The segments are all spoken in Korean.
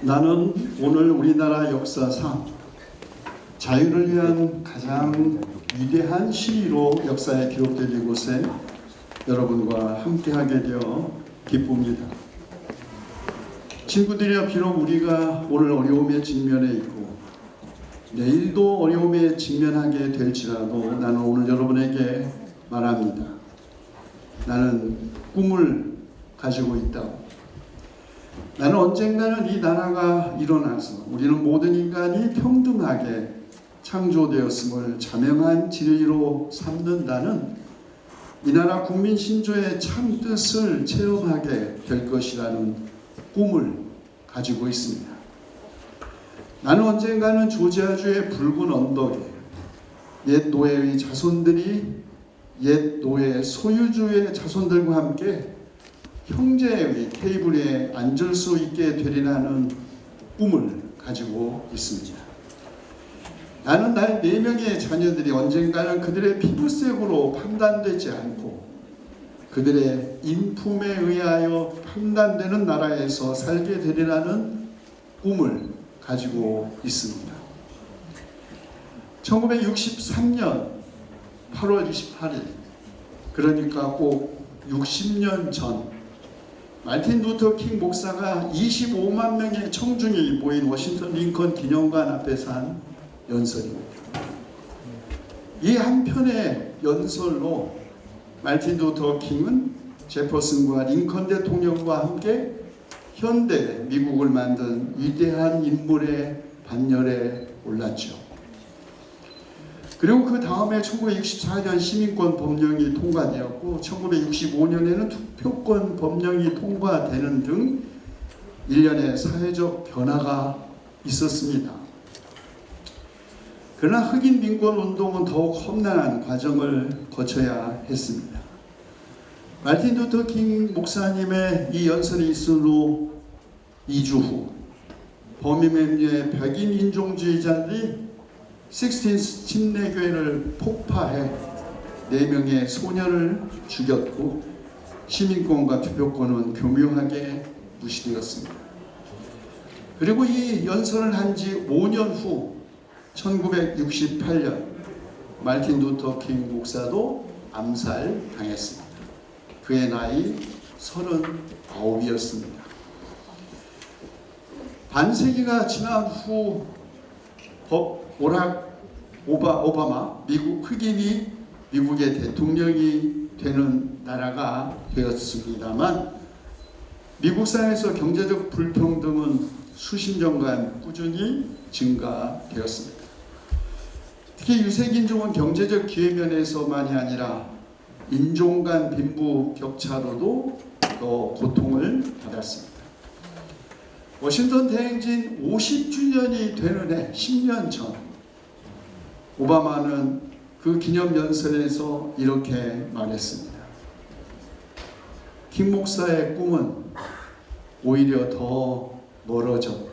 나는 오늘 우리나라 역사상 자유를 위한 가장 위대한 시위로 역사에 기록될 이곳에 여러분과 함께하게 되어 기쁩니다. 친구들이여, 비록 우리가 오늘 어려움에 직면해 있고 내일도 어려움에 직면하게 될지라도 나는 오늘 여러분에게 말합니다. 나는 꿈을 가지고 있다고. 나는 언젠가는 이 나라가 일어나서 우리는 모든 인간이 평등하게 창조되었음을 자명한 진리로 삼는다는 이 나라 국민 신조의 참 뜻을 체험하게 될 것이라는 꿈을 가지고 있습니다. 나는 언젠가는 조지아주의 붉은 언덕에 옛 노예의 자손들이 옛 노예 소유주의 자손들과 함께 형제의 테이블에 앉을 수 있게 되리라는 꿈을 가지고 있습니다. 나는 나의 4명의 자녀들이 언젠가는 그들의 피부색으로 판단되지 않고 그들의 인품에 의하여 판단되는 나라에서 살게 되리라는 꿈을 가지고 있습니다. 1963년 8월 28일, 그러니까 꼭 60년 전 마틴 루터 킹 목사가 25만 명의 청중이 모인 워싱턴 링컨 기념관 앞에서 한 연설입니다. 이 한편의 연설로 마틴 루터 킹은 제퍼슨과 링컨 대통령과 함께 현대 미국을 만든 위대한 인물의 반열에 올랐죠. 그리고 그 다음에 1964년 시민권 법령이 통과되었고 1965년에는 투표권 법령이 통과되는 등 일련의 사회적 변화가 있었습니다. 그러나 흑인 민권 운동은 더욱 험난한 과정을 거쳐야 했습니다. 마틴 루터 킹 목사님의 이 연설이 있은 후 2주 후 버밍엄의 백인 인종주의자들이 식스틴스 침례교회를 폭파해 4명의 소년을 죽였고 시민권과 투표권은 교묘하게 무시되었습니다. 그리고 이 연설을 한 지 5년 후 1968년 마틴 루터 킹 목사도 암살당했습니다. 그의 나이 39이었습니다. 반세기가 지난 후 오락 오바마 미국 흑인이 미국의 대통령이 되는 나라가 되었습니다만 미국 사회에서 경제적 불평등은 수십 년간 꾸준히 증가되었습니다. 특히 유색인종은 경제적 기회면에서만이 아니라 인종 간 빈부 격차로도 더 고통을 받았습니다. 워싱턴 대행진 50주년이 되는 해 10년 전 오바마는 그 기념연설에서 이렇게 말했습니다. 킹 목사의 꿈은 오히려 더 멀어졌다.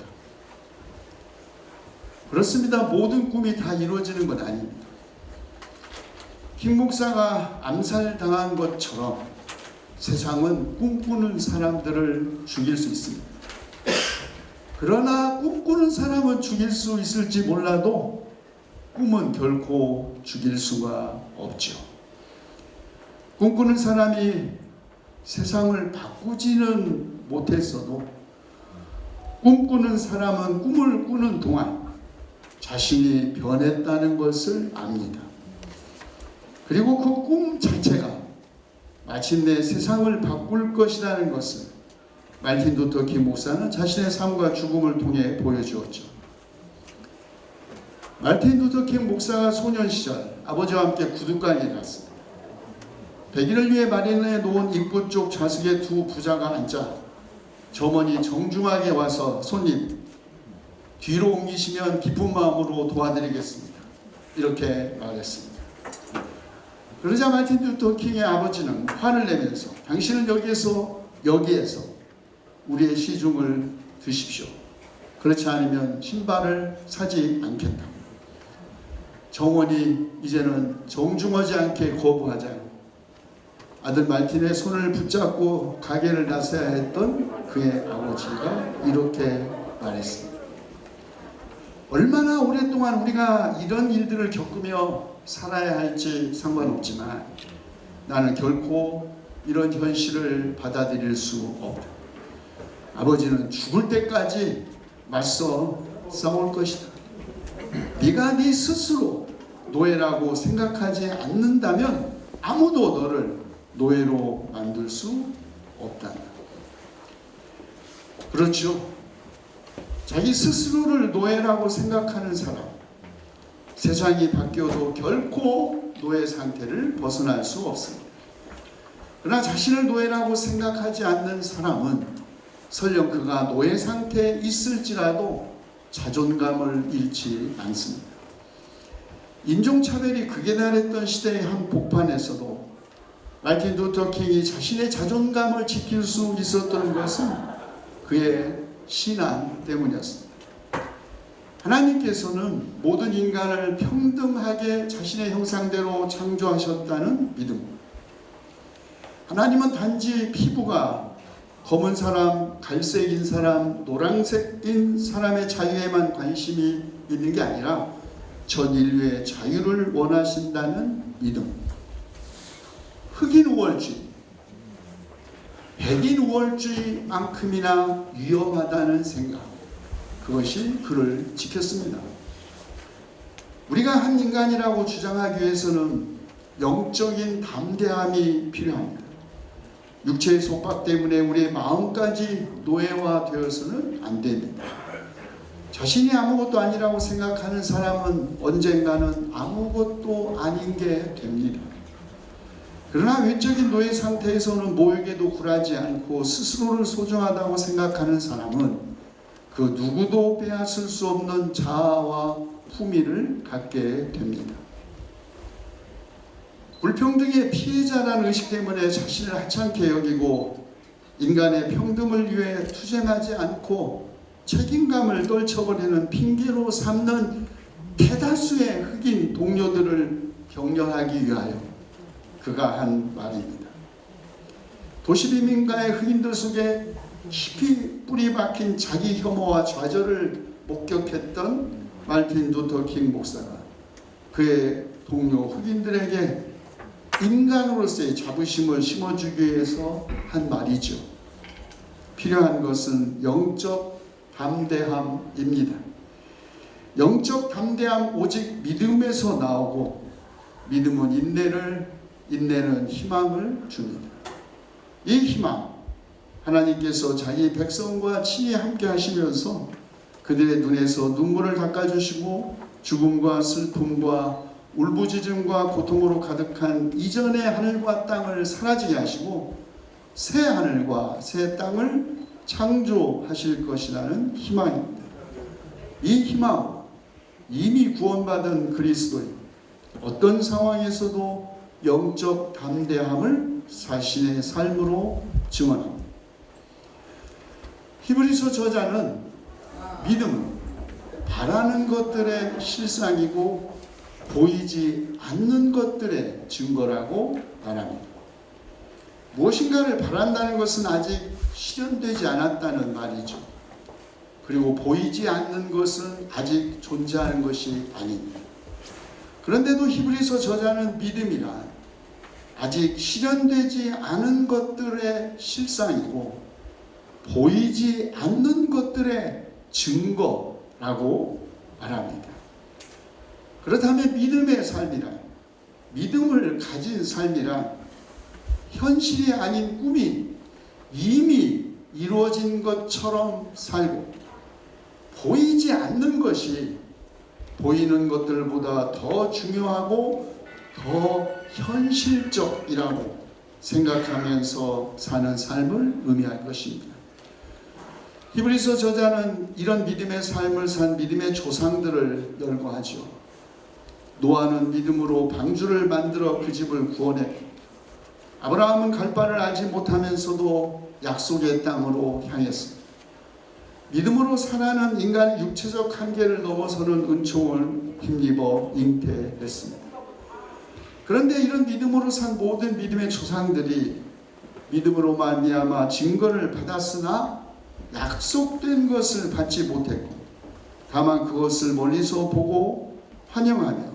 그렇습니다. 모든 꿈이 다 이루어지는 건 아닙니다. 킹 목사가 암살당한 것처럼 세상은 꿈꾸는 사람들을 죽일 수 있습니다. 그러나 꿈꾸는 사람은 죽일 수 있을지 몰라도 꿈은 결코 죽일 수가 없죠. 꿈꾸는 사람이 세상을 바꾸지는 못했어도 꿈꾸는 사람은 꿈을 꾸는 동안 자신이 변했다는 것을 압니다. 그리고 그 꿈 자체가 마침내 세상을 바꿀 것이라는 것을 마틴 루터 킹 목사는 자신의 삶과 죽음을 통해 보여주었죠. 마틴 루터 킹 목사가 소년 시절 아버지와 함께 구두강에 갔습니다. 백인을 위해 마련해 놓은 입구 쪽 좌석에 두 부자가 앉자 점원이 정중하게 와서 손님 뒤로 옮기시면 기쁜 마음으로 도와드리겠습니다. 이렇게 말했습니다. 그러자 마틴 루터 킹의 아버지는 화를 내면서 당신은 여기에서 우리의 시중을 드십시오. 그렇지 않으면 신발을 사지 않겠다. 정원이 이제는 정중하지 않게 거부하자 아들 말틴의 손을 붙잡고 가게를 나서야 했던 그의 아버지가 이렇게 말했습니다. 얼마나 오랫동안 우리가 이런 일들을 겪으며 살아야 할지 상관없지만 나는 결코 이런 현실을 받아들일 수 없다. 아버지는 죽을 때까지 맞서 싸울 것이다. 네가 네 스스로 노예라고 생각하지 않는다면 아무도 너를 노예로 만들 수 없다. 그렇죠. 자기 스스로를 노예라고 생각하는 사람, 세상이 바뀌어도 결코 노예 상태를 벗어날 수 없습니다. 그러나 자신을 노예라고 생각하지 않는 사람은 설령 그가 노예 상태에 있을지라도 자존감을 잃지 않습니다. 인종차별이 극에 달했던 시대의 한 복판에서도 마틴 루터 킹이 자신의 자존감을 지킬 수 있었던 것은 그의 신앙 때문이었습니다. 하나님께서는 모든 인간을 평등하게 자신의 형상대로 창조하셨다는 믿음. 하나님은 단지 피부가 검은 사람, 갈색인 사람, 노란색인 사람의 자유에만 관심이 있는 게 아니라 전 인류의 자유를 원하신다는 믿음. 흑인 우월주의, 백인 우월주의만큼이나 위험하다는 생각, 그것이 그를 지켰습니다. 우리가 한 인간이라고 주장하기 위해서는 영적인 담대함이 필요합니다. 육체의 속박 때문에 우리의 마음까지 노예화되어서는 안 됩니다. 자신이 아무것도 아니라고 생각하는 사람은 언젠가는 아무것도 아닌 게 됩니다. 그러나 외적인 노예 상태에서는 모욕에도 굴하지 않고 스스로를 소중하다고 생각하는 사람은 그 누구도 빼앗을 수 없는 자아와 품위를 갖게 됩니다. 불평등의 피해자라는 의식 때문에 자신을 하찮게 여기고 인간의 평등을 위해 투쟁하지 않고 책임감을 떨쳐버리는 핑계로 삼는 대다수의 흑인 동료들을 격려하기 위하여 그가 한 말입니다. 도시비민가의 흑인들 속에 깊이 뿌리 박힌 자기 혐오와 좌절을 목격했던 마틴 루터 킹 목사가 그의 동료 흑인들에게 인간으로서의 자부심을 심어주기 위해서 한 말이죠. 필요한 것은 영적 담대함입니다. 영적 담대함 오직 믿음에서 나오고 믿음은 인내는 희망을 줍니다. 이 희망, 하나님께서 자기 백성과 친히 함께 하시면서 그들의 눈에서 눈물을 닦아주시고 죽음과 슬픔과 울부짖음과 고통으로 가득한 이전의 하늘과 땅을 사라지게 하시고 새 하늘과 새 땅을 창조하실 것이라는 희망입니다. 이 희망, 이미 구원받은 그리스도인, 어떤 상황에서도 영적 담대함을 자신의 삶으로 증언합니다. 히브리서 저자는 믿음은 바라는 것들의 실상이고 보이지 않는 것들의 증거라고 말합니다. 무엇인가를 바란다는 것은 아직 실현되지 않았다는 말이죠. 그리고 보이지 않는 것은 아직 존재하는 것이 아닙니다. 그런데도 히브리서 저자는 믿음이란 아직 실현되지 않은 것들의 실상이고 보이지 않는 것들의 증거라고 말합니다. 그렇다면 믿음의 삶이란, 믿음을 가진 삶이란 현실이 아닌 꿈이 이미 이루어진 것처럼 살고 보이지 않는 것이 보이는 것들보다 더 중요하고 더 현실적이라고 생각하면서 사는 삶을 의미할 것입니다. 히브리서 저자는 이런 믿음의 삶을 산 믿음의 조상들을 열거하죠. 노아는 믿음으로 방주를 만들어 그 집을 구원했고 아브라함은 갈 바를 알지 못하면서도 약속의 땅으로 향했습니다. 믿음으로 살아가는 인간의 육체적 한계를 넘어서는 은총을 힘입어 잉태했습니다. 그런데 이런 믿음으로 산 모든 믿음의 조상들이 믿음으로 말미암아 증거를 받았으나 약속된 것을 받지 못했고 다만 그것을 멀리서 보고 환영하며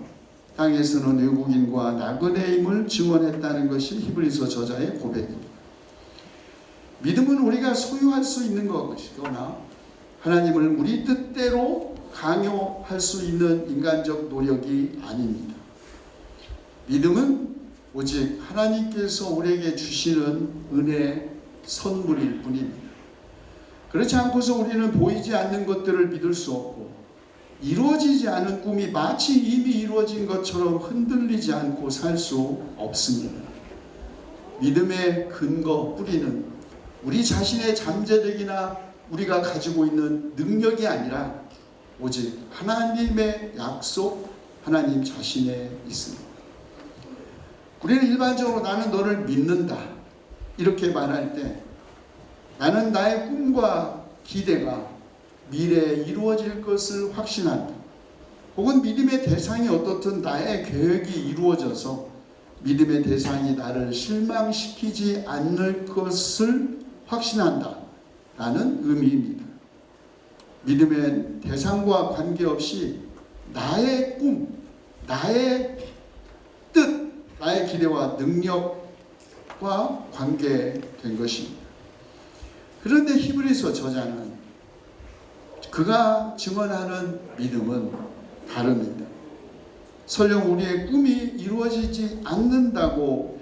땅에서는 외국인과 나그네임을 증언했다는 것이 히브리서 저자의 고백입니다. 믿음은 우리가 소유할 수 있는 것이거나 하나님을 우리 뜻대로 강요할 수 있는 인간적 노력이 아닙니다. 믿음은 오직 하나님께서 우리에게 주시는 은혜의 선물일 뿐입니다. 그렇지 않고서 우리는 보이지 않는 것들을 믿을 수 없고 이루어지지 않은 꿈이 마치 이미 이루어진 것처럼 흔들리지 않고 살 수 없습니다. 믿음의 근거, 뿌리는 우리 자신의 잠재력이나 우리가 가지고 있는 능력이 아니라 오직 하나님의 약속, 하나님 자신에 있습니다. 우리는 일반적으로 나는 너를 믿는다 이렇게 말할 때 나는 나의 꿈과 기대가 미래에 이루어질 것을 확신한다. 혹은 믿음의 대상이 어떻든 나의 계획이 이루어져서 믿음의 대상이 나를 실망시키지 않을 것을 확신한다 라는 의미입니다. 믿음의 대상과 관계없이 나의 꿈, 나의 뜻, 나의 기대와 능력과 관계된 것입니다. 그런데 히브리서 저자는 그가 증언하는 믿음은 다릅니다. 설령 우리의 꿈이 이루어지지 않는다고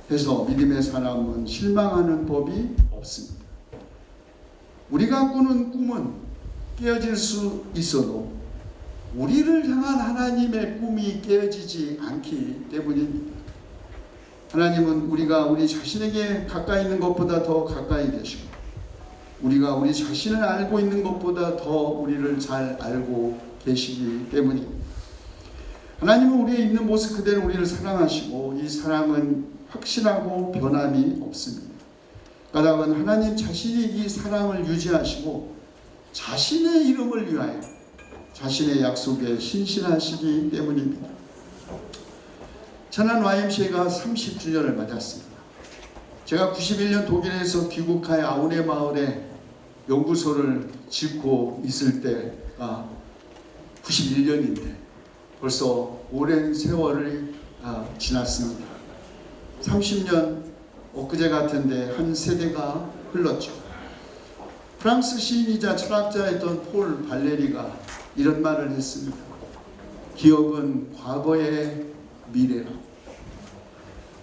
해서 믿음의 사람은 실망하는 법이 없습니다. 우리가 꾸는 꿈은 깨어질 수 있어도 우리를 향한 하나님의 꿈이 깨어지지 않기 때문입니다. 하나님은 우리가 우리 자신에게 가까이 있는 것보다 더 가까이 계시고 우리가 우리 자신을 알고 있는 것보다 더 우리를 잘 알고 계시기 때문입니다. 하나님은 우리의 있는 모습 그대로 우리를 사랑하시고 이 사랑은 확실하고 변함이 없습니다. 까닭은 하나님 자신이 이 사랑을 유지하시고 자신의 이름을 위하여 자신의 약속에 신실하시기 때문입니다. 천안 YMCA가 30주년을 맞았습니다. 제가 91년 독일에서 귀국하여 아우네 마을에 연구소를 짓고 있을 때가 91년인데 벌써 오랜 세월이 지났습니다. 30년 엊그제 같은데 한 세대가 흘렀죠. 프랑스 시인이자 철학자였던 폴 발레리가 이런 말을 했습니다. 기억은 과거의 미래라.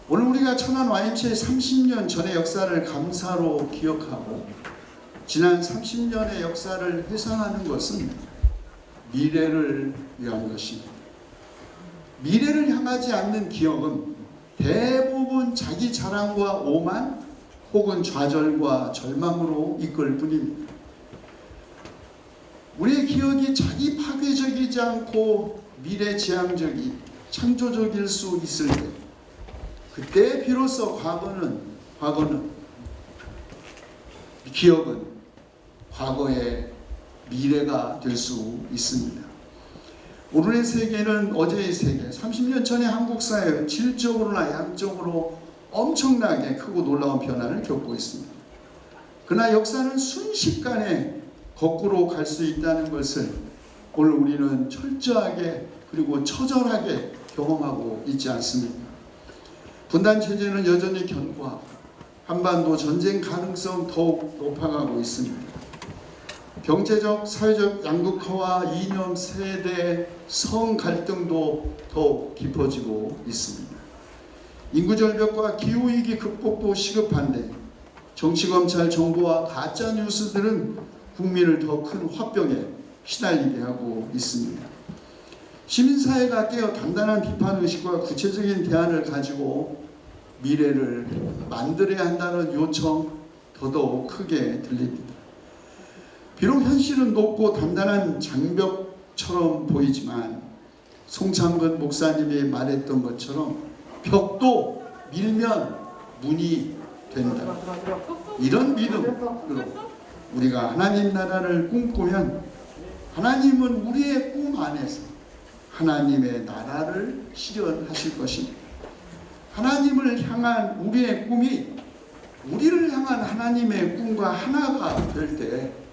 오늘 우리가 천안 YMCA 30년 전의 역사를 감사로 기억하고 지난 30년의 역사를 회상하는 것은 미래를 위한 것입니다. 미래를 향하지 않는 기억은 대부분 자기 자랑과 오만 혹은 좌절과 절망으로 이끌 뿐입니다. 우리의 기억이 자기 파괴적이지 않고 미래지향적이 창조적일 수 있을 때 그때 비로소 기억은 과거의 미래가 될 수 있습니다. 오늘의 세계는 어제의 세계, 30년 전의 한국 사회 질적으로나 양적으로 엄청나게 크고 놀라운 변화를 겪고 있습니다. 그러나 역사는 순식간에 거꾸로 갈 수 있다는 것을 오늘 우리는 철저하게 그리고 처절하게 경험하고 있지 않습니까? 분단 체제는 여전히 견고하고 한반도 전쟁 가능성 더욱 높아가고 있습니다. 경제적, 사회적 양극화와 이념, 세대, 성 갈등도 더욱 깊어지고 있습니다. 인구절벽과 기후위기 극복도 시급한데 정치, 검찰, 정부와 가짜 뉴스들은 국민을 더 큰 화병에 시달리게 하고 있습니다. 시민사회가 깨어 단단한 비판의식과 구체적인 대안을 가지고 미래를 만들어야 한다는 요청 더더욱 크게 들립니다. 비록 현실은 높고 단단한 장벽처럼 보이지만 송창근 목사님이 말했던 것처럼 벽도 밀면 문이 된다. 이런 믿음으로 우리가 하나님 나라를 꿈꾸면 하나님은 우리의 꿈 안에서 하나님의 나라를 실현하실 것입니다. 하나님을 향한 우리의 꿈이 우리를 향한 하나님의 꿈과 하나가 될 때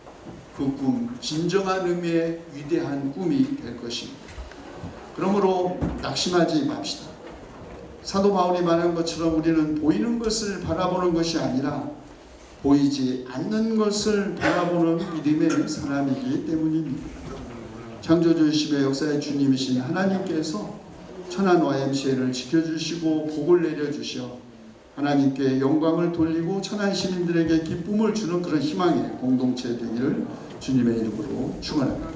그 꿈, 진정한 의미의 위대한 꿈이 될 것입니다. 그러므로 낙심하지 맙시다. 사도 바울이 말한 것처럼 우리는 보이는 것을 바라보는 것이 아니라 보이지 않는 것을 바라보는 믿음의 사람이기 때문입니다. 창조주이시며 역사의 주님이신 하나님께서 천안 YMCA를 지켜주시고 복을 내려주시어 하나님께 영광을 돌리고 천안 시민들에게 기쁨을 주는 그런 희망의 공동체 되기를 주님의 이름으로 축원합니다.